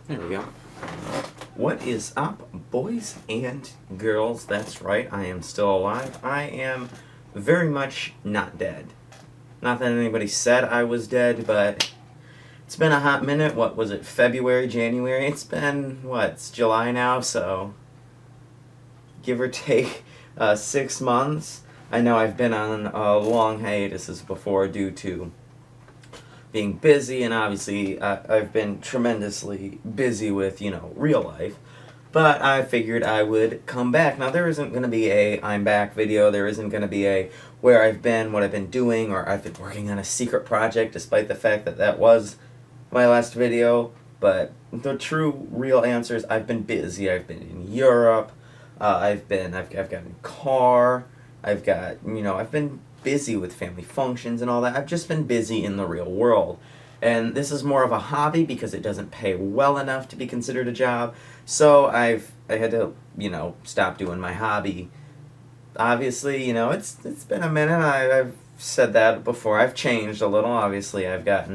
There we go. What is up, boys and girls? That's right, I am still alive. I am very much not dead. Not that anybody said I was dead, but it's been a hot minute. What was it, February, January? It's been, it's July now, so give or take 6 months. I know I've been on long hiatuses before due to being busy, and obviously I've been tremendously busy with, real life. But I figured I would come back. Now, there isn't going to be a I'm back video. There isn't going to be a where I've been, what I've been doing, or I've been working on a secret project, despite the fact that that was my last video. But the true, real answer is I've been busy. I've been in Europe. I've got a car. I've been busy with family functions and all that. I've just been busy in the real world. And this is more of a hobby because it doesn't pay well enough to be considered a job. So I had to, stop doing my hobby. Obviously, it's been a minute. I've said that before. I've changed a little. Obviously, I've got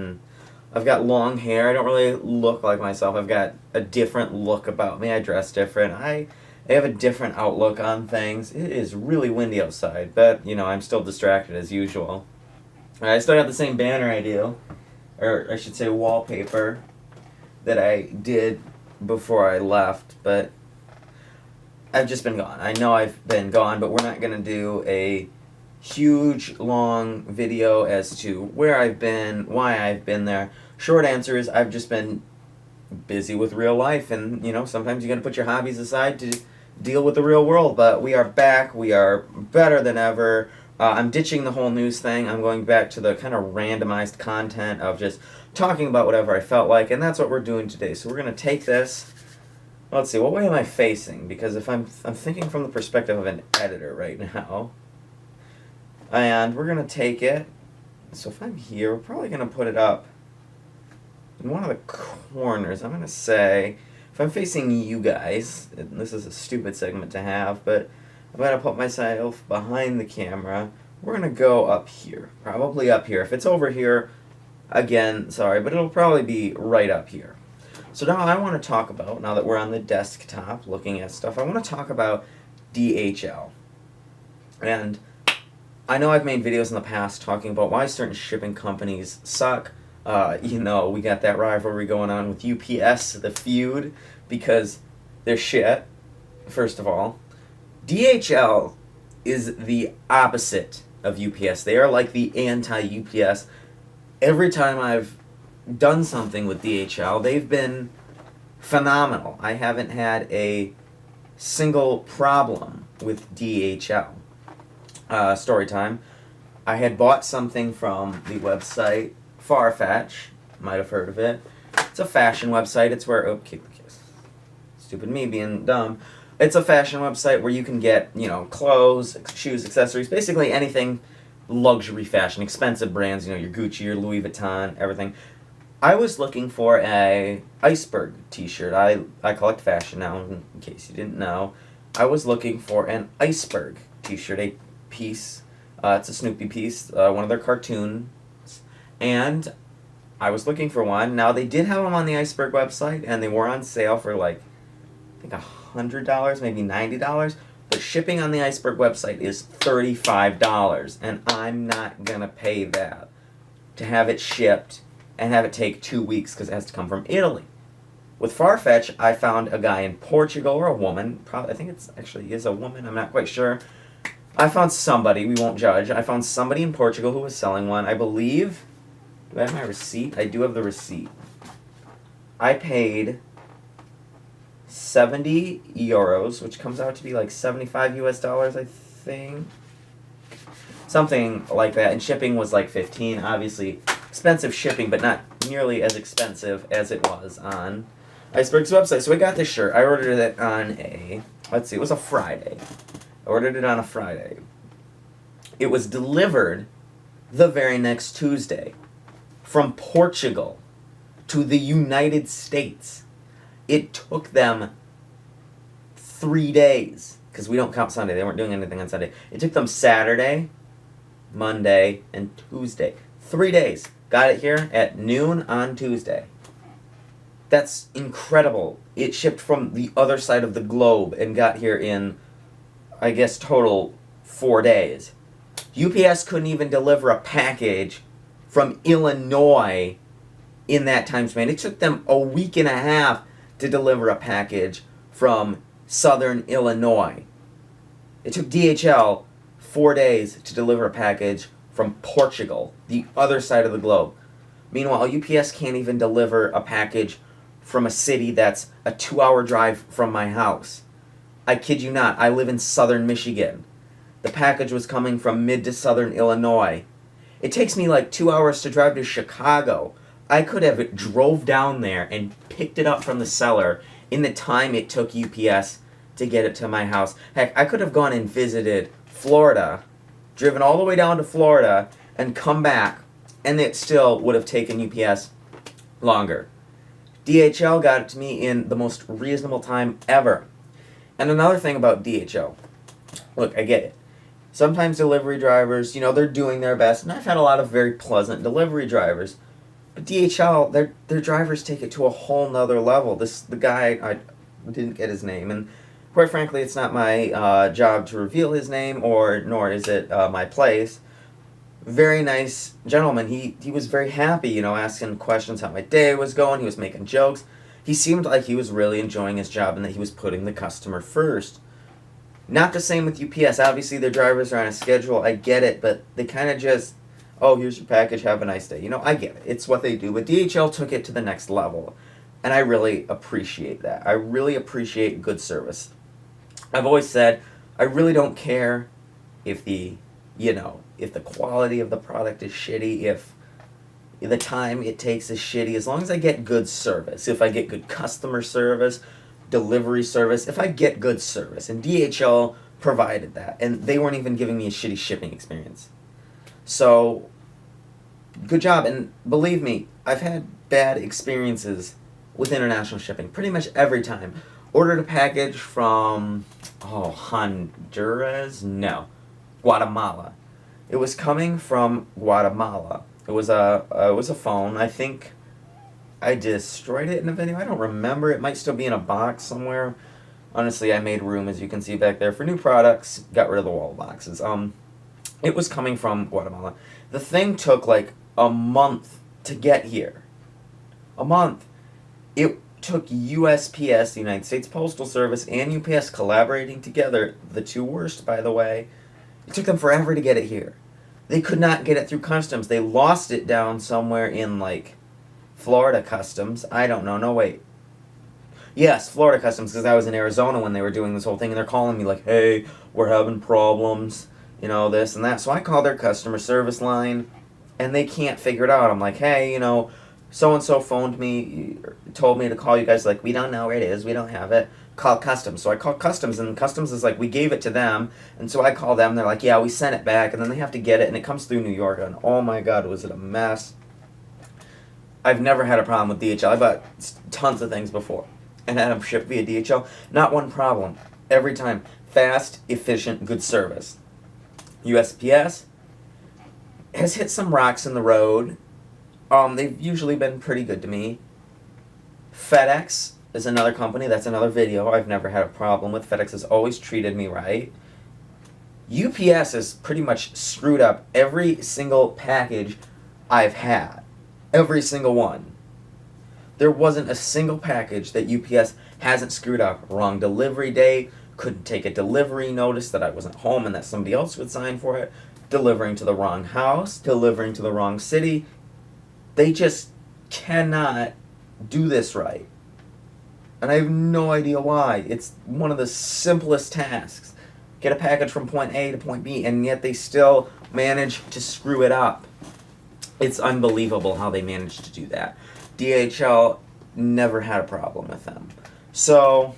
long hair. I don't really look like myself. I've got a different look about me. I dress different. I have a different outlook on things. It is really windy outside, but, I'm still distracted as usual. I still got the same banner I do, or I should say wallpaper, that I did before I left, but I've just been gone. I know I've been gone, but we're not going to do a huge, long video as to where I've been, why I've been there. Short answer is I've just been busy with real life, and, sometimes you got to put your hobbies aside to deal with the real world, but we are back. We are better than ever. I'm ditching the whole news thing. I'm going back to the kind of randomized content of just talking about whatever I felt like, and that's what we're doing today. So we're going to take this. Let's see, what way am I facing? Because if I'm thinking from the perspective of an editor right now, and we're going to take it. So if I'm here, we're probably going to put it up in one of the corners. I'm going to say, if I'm facing you guys, and this is a stupid segment to have, but I'm going to put myself behind the camera. We're going to go up here. Probably up here. If it's over here, again, sorry, but it'll probably be right up here. So now I want to talk about, now that we're on the desktop looking at stuff, I want to talk about DHL. And I know I've made videos in the past talking about why certain shipping companies suck. We got that rivalry going on with UPS, the feud, because they're shit, first of all. DHL is the opposite of UPS. They are like the anti-UPS. Every time I've done something with DHL, they've been phenomenal. I haven't had a single problem with DHL. Story time. I had bought something from the website Farfetch. Might have heard of it. It's a fashion website. It's where... Oh, kick the kiss. Stupid me being dumb. It's a fashion website where you can get, clothes, shoes, accessories, basically anything luxury fashion, expensive brands, your Gucci, your Louis Vuitton, everything. I was looking for a iceberg t-shirt. I collect fashion now, in case you didn't know. I was looking for an iceberg t-shirt, a piece. It's a Snoopy piece, one of their cartoons. And I was looking for one. Now, they did have them on the iceberg website, and they were on sale for I think $100, maybe $90. But shipping on the iceberg website is $35, and I'm not going to pay that to have it shipped and have it take 2 weeks because it has to come from Italy. With Farfetch, I found a guy in Portugal, or a woman, probably, I think it actually is a woman, I'm not quite sure. I found somebody, we won't judge, I found somebody in Portugal who was selling one. I believe, do I have my receipt? I do have the receipt. I paid 70 euros, which comes out to be like 75 US dollars, I think. Something like that. And shipping was like 15. Obviously, expensive shipping, but not nearly as expensive as it was on Iceberg's website. So I got this shirt. I ordered it on it was a Friday. I ordered it on a Friday. It was delivered the very next Tuesday from Portugal to the United States. It took them 3 days, because we don't count Sunday. They weren't doing anything on Sunday. It took them Saturday, Monday, and Tuesday. 3 days. Got it here at noon on Tuesday. That's incredible. It shipped from the other side of the globe and got here in, I guess, total 4 days. UPS couldn't even deliver a package from Illinois in that time span. It took them a week and a half to deliver a package from southern Illinois. It took DHL 4 days to deliver a package from Portugal, the other side of the globe. Meanwhile, UPS can't even deliver a package from a city that's a 2-hour drive from my house. I kid you not, I live in southern Michigan. The package was coming from mid to southern Illinois. It takes me like 2 hours to drive to Chicago. I could have drove down there and picked it up from the seller in the time it took UPS to get it to my house. Heck, I could have gone and visited Florida, driven all the way down to Florida, and come back, and it still would have taken UPS longer. DHL got it to me in the most reasonable time ever. And another thing about DHL, look, I get it. Sometimes delivery drivers, they're doing their best, and I've had a lot of very pleasant delivery drivers. But DHL, their drivers take it to a whole nother level. The guy, I didn't get his name, and quite frankly, it's not my job to reveal his name, nor is it my place. Very nice gentleman. He was very happy, asking questions how my day was going. He was making jokes. He seemed like he was really enjoying his job and that he was putting the customer first. Not the same with UPS. Obviously, their drivers are on a schedule. I get it, but they kind of just, oh, here's your package, have a nice day. I get it. It's what they do. But DHL took it to the next level, and I really appreciate that. I really appreciate good service. I've always said, I really don't care if the quality of the product is shitty, if the time it takes is shitty, as long as I get good service. If I get good customer service, delivery service, if I get good service. And DHL provided that, and they weren't even giving me a shitty shipping experience. So, good job. And believe me, I've had bad experiences with international shipping pretty much every time. Ordered a package from, Honduras? No, Guatemala. It was coming from Guatemala. It was a phone. I think I destroyed it in a video. I don't remember. It might still be in a box somewhere. Honestly, I made room, as you can see back there, for new products. Got rid of the wall boxes. It was coming from Guatemala. The thing took like a month to get here. A month. It took USPS, the United States Postal Service, and UPS collaborating together, the two worst, by the way. It took them forever to get it here. They could not get it through customs. They lost it down somewhere in, like, Florida customs. I don't know. No, wait. Yes, Florida customs, because I was in Arizona when they were doing this whole thing, and they're calling me like, hey, we're having problems, this and that. So I called their customer service line, and they can't figure it out. I'm like, hey, so-and-so phoned me, told me to call you guys, like, we don't know where it is, we don't have it. Call customs. So I call customs, and customs is like, we gave it to them, and so I call them, they're like, yeah, we sent it back, and then they have to get it, and it comes through New York, and oh my god, was it a mess. I've never had a problem with DHL. I bought tons of things before, and had them shipped via DHL. Not one problem. Every time. Fast, efficient, good service. USPS has hit some rocks in the road. They've usually been pretty good to me. FedEx is another company. That's another video I've never had a problem with. FedEx has always treated me right. UPS has pretty much screwed up every single package I've had. Every single one. There wasn't a single package that UPS hasn't screwed up. Wrong delivery day. Couldn't take a delivery notice that I wasn't home and that somebody else would sign for it. Delivering to the wrong house. Delivering to the wrong city. They just cannot do this right. And I have no idea why. It's one of the simplest tasks. Get a package from point A to point B, and yet they still manage to screw it up. It's unbelievable how they manage to do that. DHL never had a problem with them. So,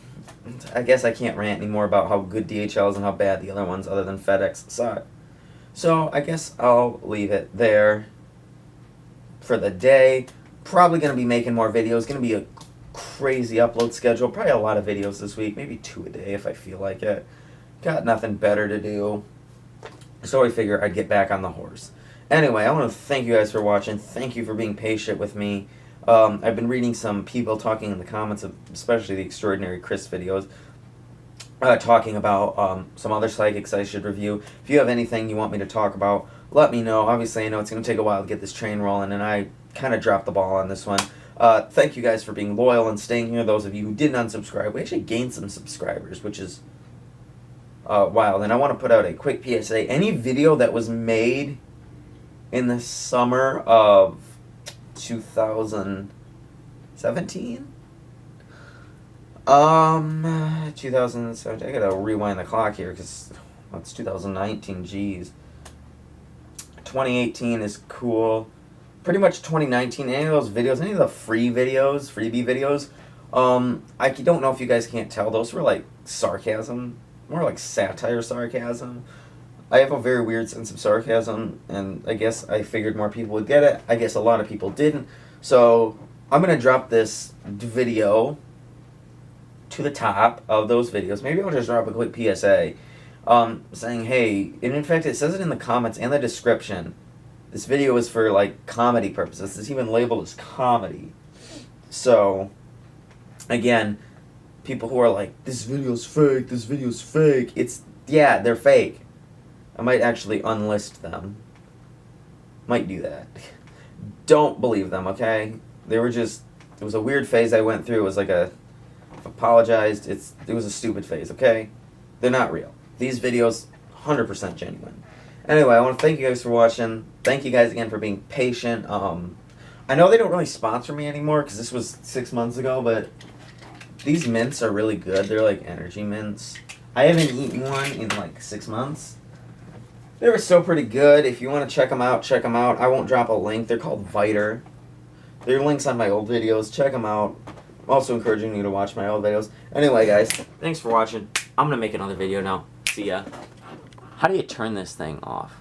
I guess I can't rant anymore about how good DHL is and how bad the other ones, other than FedEx, suck. So, I guess I'll leave it there for the day. Probably going to be making more videos. Going to be a crazy upload schedule. Probably a lot of videos this week. Maybe 2 a day if I feel like it. Got nothing better to do. So I figure I'd get back on the horse. Anyway, I want to thank you guys for watching. Thank you for being patient with me. I've been reading some people talking in the comments, of, especially the Extraordinary Chris videos, talking about some other psychics I should review. If you have anything you want me to talk about, let me know. Obviously, I know it's going to take a while to get this train rolling, and I kind of dropped the ball on this one. Thank you guys for being loyal and staying here. Those of you who didn't unsubscribe, we actually gained some subscribers, which is wild. And I want to put out a quick PSA. Any video that was made in the summer of 2017? 2017. I gotta rewind the clock here because it's 2019. Jeez. 2018 is cool. Pretty much 2019. Any of those videos, any of the freebie videos. I don't know if you guys can't tell. Those were like sarcasm, more like satire sarcasm. I have a very weird sense of sarcasm, and I guess I figured more people would get it. I guess a lot of people didn't. So I'm gonna drop this video to the top of those videos. Maybe I'll just drop a quick PSA saying, hey, and in fact it says it in the comments and the description, this video is for like comedy purposes. It's even labeled as comedy. So again, people who are like, this video's fake, yeah, they're fake. I might actually unlist them. Might do that. Don't believe them, okay? They were just, it was a weird phase I went through. It was like apologized. It was a stupid phase, okay? They're not real. These videos, 100% genuine. Anyway, I want to thank you guys for watching. Thank you guys again for being patient. I know they don't really sponsor me anymore because this was 6 months ago, but these mints are really good. They're like energy mints. I haven't eaten one in like 6 months. They were still pretty good. If you want to check them out, check them out. I won't drop a link. They're called Viter. There are links on my old videos. Check them out. I'm also encouraging you to watch my old videos. Anyway, guys, thanks for watching. I'm going to make another video now. See ya. How do you turn this thing off?